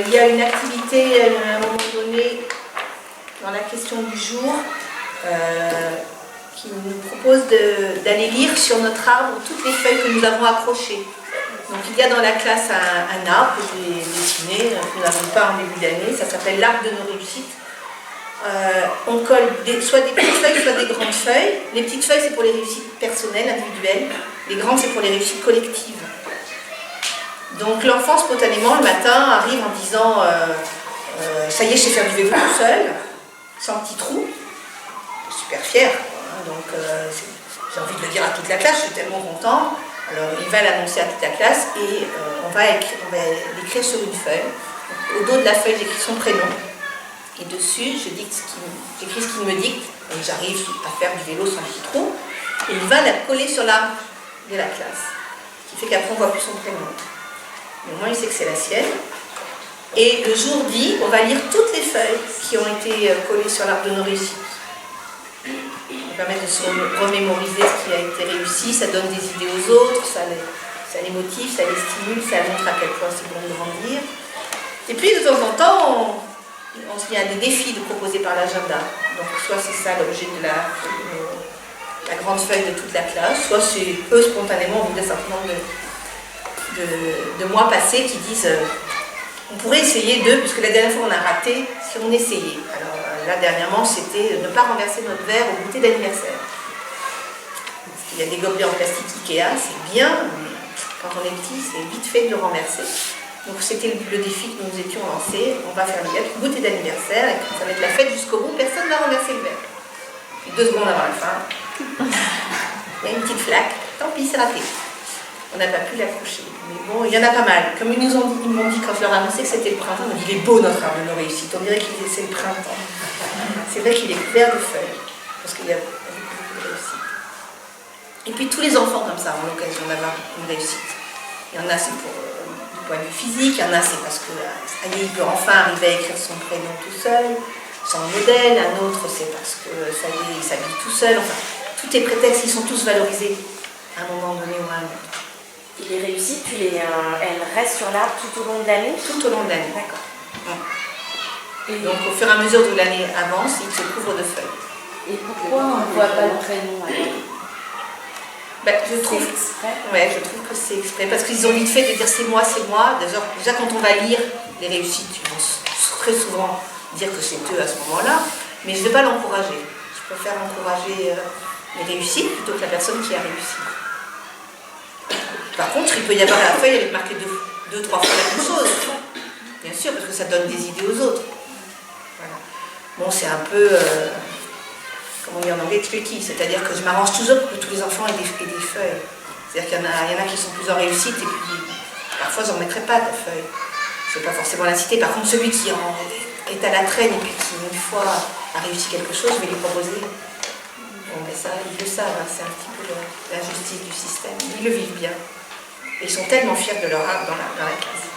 il y a une activité à un moment donné dans la question du jour qui nous propose d'aller lire sur notre arbre toutes les feuilles que nous avons accrochées. Donc il y a dans la classe un arbre que j'ai dessiné, que nous n'avons pas en début d'année, ça s'appelle l'arbre de nos réussites. On colle soit des petites feuilles, soit des grandes feuilles. Les petites feuilles, c'est pour les réussites personnelles, individuelles. Les grandes, c'est pour les réussites collectives. Donc l'enfant, spontanément, le matin, arrive en disant ça y est, je sais faire du vélo tout seul, sans petit trou. Je suis super fière. Donc j'ai envie de le dire à toute la classe, je suis tellement content. Alors il va l'annoncer à toute la classe et on va l'écrire sur une feuille. Donc, au dos de la feuille, j'écris son prénom. Et dessus, j'écris ce qu'il me dicte, et j'arrive à faire du vélo sans petit trou, et il va la coller sur l'arbre de la classe. Ce qui fait qu'après, on ne voit plus son prénom. Mais au moins, il sait que c'est la sienne. Et le jour dit, on va lire toutes les feuilles qui ont été collées sur l'arbre de nos réussites. Ça permet de se remémoriser ce qui a été réussi, ça donne des idées aux autres, ça les motive, ça les stimule, ça montre à quel point c'est bon de grandir. Et puis, de temps en temps, il y a des défis proposés par l'agenda. Donc soit c'est ça l'objet de la grande feuille de toute la classe, soit c'est eux spontanément, au bout d'un certain nombre de mois passés, qui disent on pourrait essayer puisque la dernière fois on a raté, si on essayait. Alors là dernièrement c'était ne pas renverser notre verre au goûter d'anniversaire. Il y a des gobelets en plastique Ikea, c'est bien, mais quand on est petit c'est vite fait de le renverser. Donc c'était le défi que nous étions lancés. On va faire le goûter d'anniversaire, et ça va être la fête jusqu'au bout, personne ne va renverser le verre. Et 2 secondes avant la fin, il y a une petite flaque, tant pis, c'est raté. On n'a pas pu l'accrocher. Mais bon, il y en a pas mal. Comme ils m'ont dit quand je leur ai annoncé que c'était le printemps, ils m'ont dit il est beau notre arbre de nos réussites, on dirait que c'est le printemps. C'est vrai qu'il est couvert de feuilles, parce qu'il y a beaucoup de réussites. Et puis tous les enfants comme ça ont l'occasion d'avoir une réussite. Il y en a, c'est pour point de vue physique, il y en a c'est parce que ça y est, il peut enfin arriver à écrire son prénom tout seul, sans modèle, un autre c'est parce que ça y est, il s'habille tout seul, enfin, tous les prétextes, ils sont tous valorisés à un moment donné ou à un autre. Et les réussites, elles restent sur l'arbre tout au long de l'année? Tout au long de l'année. D'accord. Ouais. Et donc au fur et à mesure de l'année avance, il se couvre de feuilles. Et pourquoi on ne voit pas le prénom alors? Je trouve que c'est exprès, parce qu'ils ont vite fait de dire c'est moi. Déjà quand on va lire les réussites, ils vont très souvent dire que c'est eux à ce moment-là, mais je ne vais pas l'encourager. Je préfère encourager les réussites plutôt que la personne qui a réussi. Par contre, il peut y avoir à la feuille avec marqué 2-3 fois la même chose, bien sûr, parce que ça donne des idées aux autres. Voilà. Bon, c'est un peu... comment on dit en anglais, tricky, c'est-à-dire que je m'arrange toujours pour que tous les enfants aient des feuilles. C'est-à-dire qu'il y en a qui sont plus en réussite et puis parfois j'en mettrai pas de feuilles. Je ne vais pas forcément la citer. Par contre, celui qui est à la traîne et puis qui une fois a réussi quelque chose, je vais lui proposer. Bon, mais ça, ils le savent, hein, c'est un petit peu l'injustice du système. Ils le vivent bien. Et ils sont tellement fiers de leur art dans la classe.